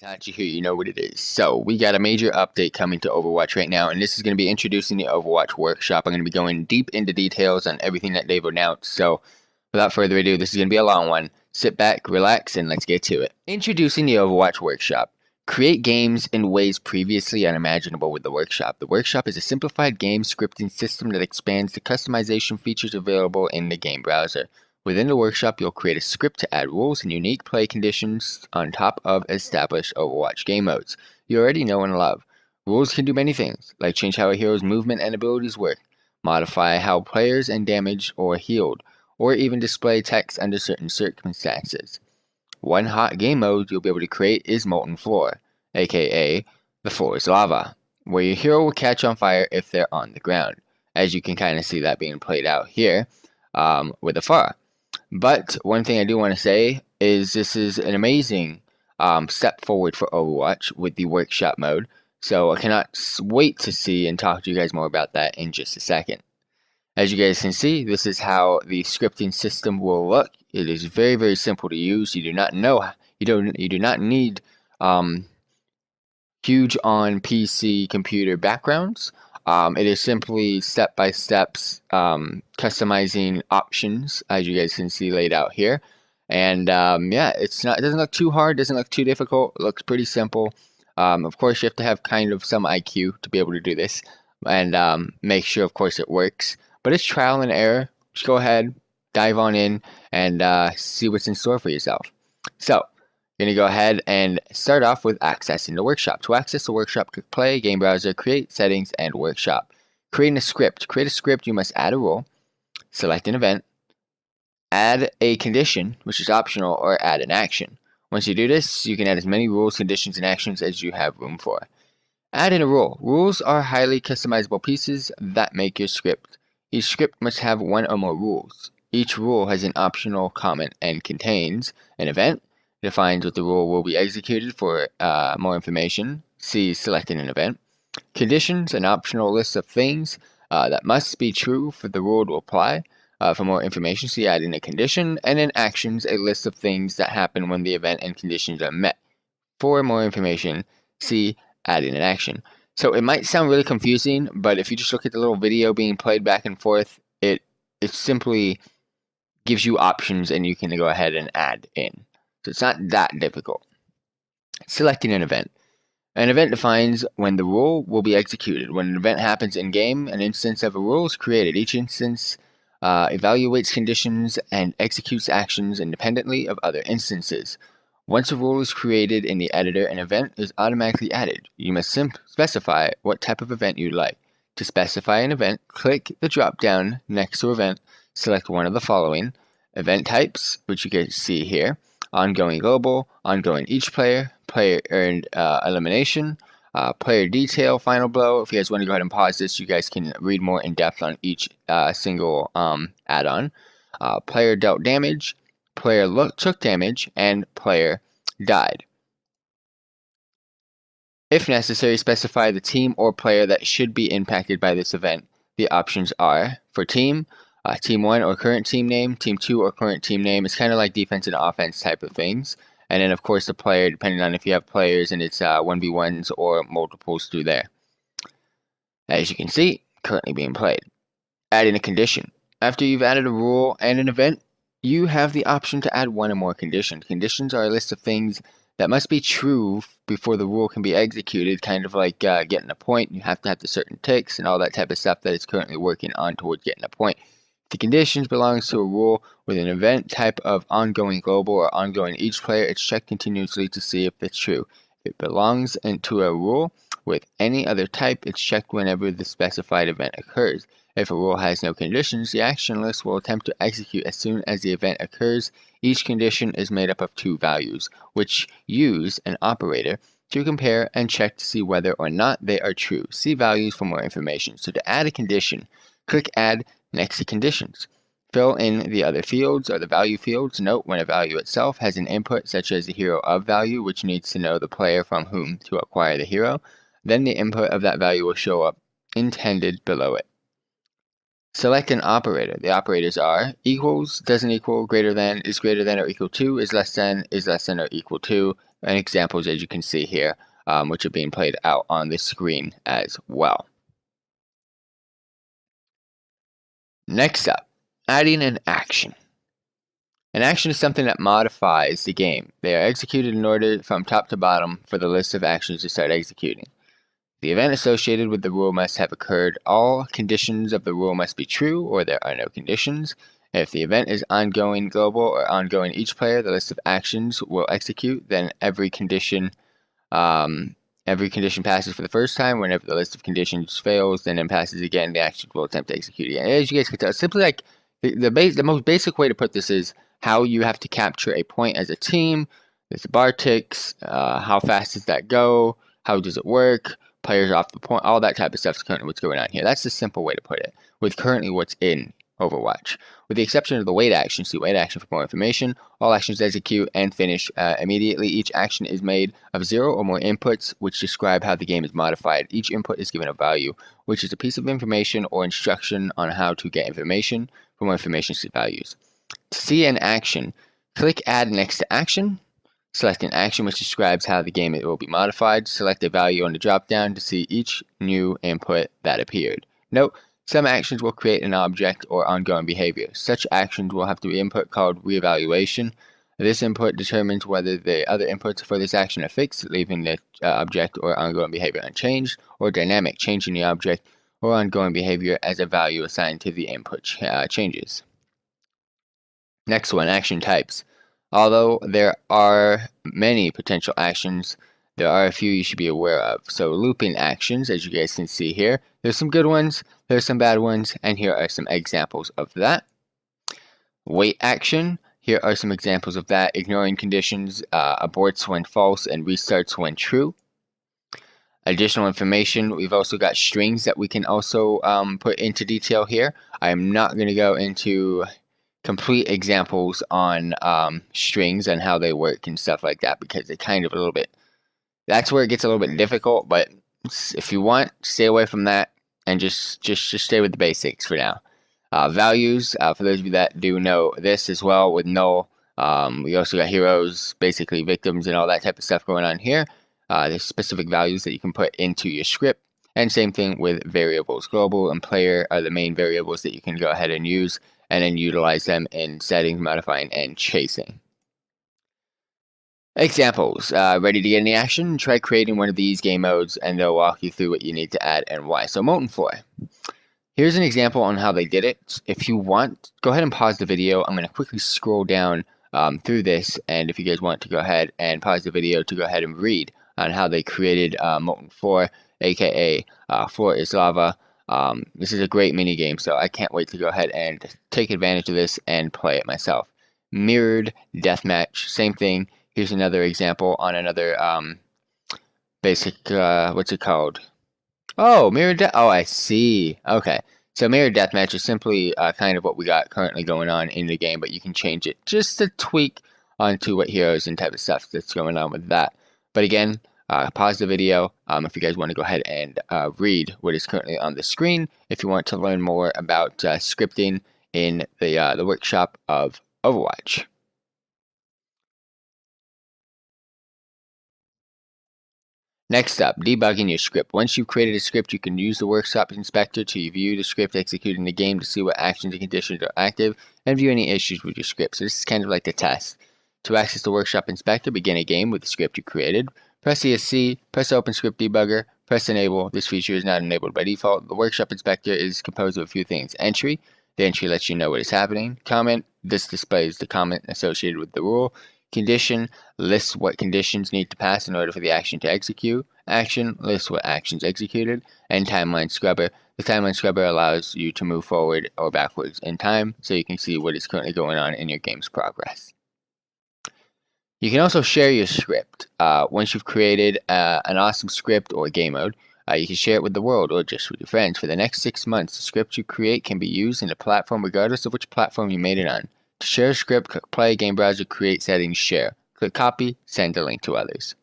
FTWitachi here, you know what it is. So, we got a major update coming to Overwatch right now, and this is going to be introducing the Overwatch workshop. I'm going to be going deep into details on everything that they've announced, so without further ado, this is going to be a long one. Sit back, relax, and let's get to it. Introducing the Overwatch workshop. Create games in ways previously unimaginable with the workshop. The workshop is a simplified game scripting system that expands the customization features available in the game browser. Within the workshop, you'll create a script to add rules and unique play conditions on top of established Overwatch game modes you already know and love. Rules can do many things, like change how a hero's movement and abilities work, modify how players and damage or healed, or even display text under certain circumstances. One hot game mode you'll be able to create is Molten Floor, aka the floor is lava, where your hero will catch on fire if they're on the ground. As you can kind of see that being played out here with the Pharah. But one thing I do want to say is this is an amazing step forward for Overwatch with the workshop mode. So I cannot wait to see and talk to you guys more about that in just a second. As you guys can see, this is how the scripting system will look. It is very, very simple to use. You do not need huge on PC computer backgrounds. It is simply step-by-step customizing options, as you guys can see laid out here. And yeah, it doesn't look too hard, doesn't look too difficult. It looks pretty simple. Of course, you have to have kind of some IQ to be able to do this, and make sure, of course, it works. But it's trial and error. Just go ahead, dive on in, and see what's in store for yourself. So, you're going to go ahead and start off with accessing the workshop. To access the workshop, click Play, Game Browser, Create, Settings, and Workshop. Creating a script. To create a script, you must add a rule, select an event, add a condition, which is optional, or add an action. Once you do this, you can add as many rules, conditions, and actions as you have room for. Add in a rule. Rules are highly customizable pieces that make your script. Each script must have one or more rules. Each rule has an optional comment and contains an event, defines what the rule will be executed. For more information, see selecting an event. Conditions, an optional list of things that must be true for the rule to apply. For more information, see adding a condition. And in actions, a list of things that happen when the event and conditions are met. For more information, see adding an action. So it might sound really confusing, but if you just look at the little video being played back and forth, it simply gives you options and you can go ahead and add in. So it's not that difficult. Selecting an event. An event defines when the rule will be executed. When an event happens in-game, an instance of a rule is created. Each instance evaluates conditions and executes actions independently of other instances. Once a rule is created in the editor, an event is automatically added. You must specify what type of event you'd like. To specify an event, click the drop-down next to event, select one of the following. Event types, which you can see here. Ongoing global, ongoing each player, player earned elimination, player detail, final blow. If you guys want to go ahead and pause this, you guys can read more in depth on each single add-on. Player dealt damage, player took damage, and player died. If necessary, specify the team or player that should be impacted by this event. The options are for team, Team 1 or current team name, Team 2 or current team name. It's kind of like defense and offense type of things. And then, of course, the player, depending on if you have players and it's 1v1s or multiples through there. As you can see, currently being played. Adding a condition. After you've added a rule and an event, you have the option to add one or more conditions. Conditions are a list of things that must be true before the rule can be executed, kind of like getting a point. You have to have the certain ticks and all that type of stuff that it's currently working on towards getting a point. The conditions belongs to a rule with an event type of ongoing global or ongoing each player. It's checked continuously to see if it's true. If it belongs into a rule with any other type, it's checked whenever the specified event occurs. If a rule has no conditions, the action list will attempt to execute as soon as the event occurs. Each condition is made up of two values, which use an operator to compare and check to see whether or not they are true. See values for more information. So to add a condition, click Add next to Conditions. Fill in the other fields or the value fields. Note when a value itself has an input such as the hero of value, which needs to know the player from whom to acquire the hero, then the input of that value will show up intended below it. Select an operator. The operators are equals, doesn't equal, greater than, is greater than or equal to, is less than or equal to, and examples, as you can see here, which are being played out on the screen as well. Next up, adding an action. An action is something that modifies the game. They are executed in order from top to bottom for the list of actions to start executing. The event associated with the rule must have occurred. All conditions of the rule must be true, or there are no conditions. If the event is ongoing global or ongoing each player, the list of actions will execute. Then every condition passes for the first time. Whenever the list of conditions fails, then it passes again. The action will attempt to execute again. As you guys can tell, it's simply like the most basic way to put this is how you have to capture a point as a team. There's the bar ticks. How fast does that go? How does it work? Players off the point. All that type of stuff is currently what's going on here. That's the simple way to put it. With currently what's in Overwatch. With the exception of the wait action, see wait action for more information. All actions execute and finish immediately. Each action is made of 0 or more inputs, which describe how the game is modified. Each input is given a value, which is a piece of information or instruction on how to get information. For more information, see values. To see an action, click Add next to Action. Select an action which describes how the game will be modified. Select a value on the drop-down to see each new input that appeared. Note, some actions will create an object or ongoing behavior. Such actions will have to be input called reevaluation. This input determines whether the other inputs for this action are fixed, leaving the object or ongoing behavior unchanged, or dynamic, changing the object or ongoing behavior as a value assigned to the input changes. Next one, action types. Although there are many potential actions, there are a few you should be aware of. So looping actions, as you guys can see here, there's some good ones, there's some bad ones, and here are some examples of that. Wait action, here are some examples of that. Ignoring conditions, aborts when false, and restarts when true. Additional information, we've also got strings that we can also put into detail here. I am not going to go into complete examples on strings and how they work and stuff like that, because it kind of a little bit, that's where it gets a little bit difficult. But if you want, stay away from that and just stay with the basics for now. Values, for those of you that do know this as well, with null, we also got heroes, basically victims, and all that type of stuff going on here. There's specific values that you can put into your script, and same thing with variables. Global and player are the main variables that you can go ahead and use, and then utilize them in settings, modifying, and chasing. Examples. Ready to get any action? Try creating one of these game modes, and they'll walk you through what you need to add and why. So Molten Floor. Here's an example on how they did it. If you want, go ahead and pause the video. I'm going to quickly scroll down through this, and if you guys want to go ahead and pause the video to go ahead and read on how they created Molten Floor, aka Floor is Lava. This is a great mini game, so I can't wait to go ahead and take advantage of this and play it myself. Mirrored Deathmatch, same thing. Here's another example on another basic, what's it called? Oh, oh, I see. Okay, so Mirrored Deathmatch is simply kind of what we got currently going on in the game, but you can change it just to tweak onto what heroes and type of stuff that's going on with that. But again, pause the video if you guys want to go ahead and read what is currently on the screen. If you want to learn more about scripting in the workshop of Overwatch. Next up, debugging your script. Once you've created a script, you can use the Workshop Inspector to view the script executed in the game to see what actions and conditions are active and view any issues with your script. So this is kind of like the test. To access the Workshop Inspector, begin a game with the script you created. Press ESC, press Open Script Debugger, press Enable. This feature is not enabled by default. The Workshop Inspector is composed of a few things. Entry, the entry lets you know what is happening. Comment, this displays the comment associated with the rule. Condition, lists what conditions need to pass in order for the action to execute. Action, lists what actions executed. And Timeline Scrubber. The Timeline Scrubber allows you to move forward or backwards in time, so you can see what is currently going on in your game's progress. You can also share your script. Once you've created an awesome script or game mode, you can share it with the world or just with your friends. For the next 6 months, the script you create can be used in a platform regardless of which platform you made it on. To share a script, click Play, Game Browser, Create Settings, Share. Click Copy, send the link to others.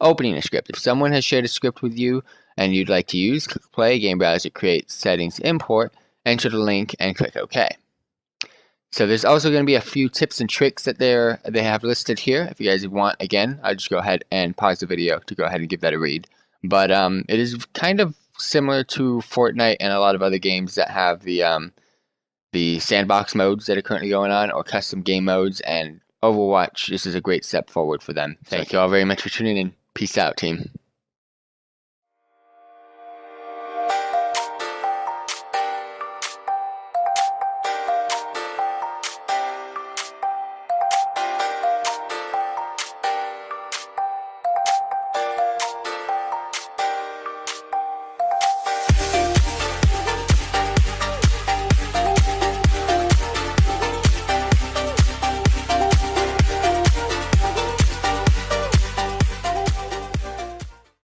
Opening a script. If someone has shared a script with you and you'd like to use, click Play, Game Browser, Create Settings, Import, enter the link, and click OK. So there's also going to be a few tips and tricks that they have listed here. If you guys want, again, I'll just go ahead and pause the video to go ahead and give that a read. But it is kind of similar to Fortnite and a lot of other games that have the sandbox modes that are currently going on, or custom game modes, and Overwatch. This is a great step forward for them. Thank you all very much for tuning in. Peace out, team.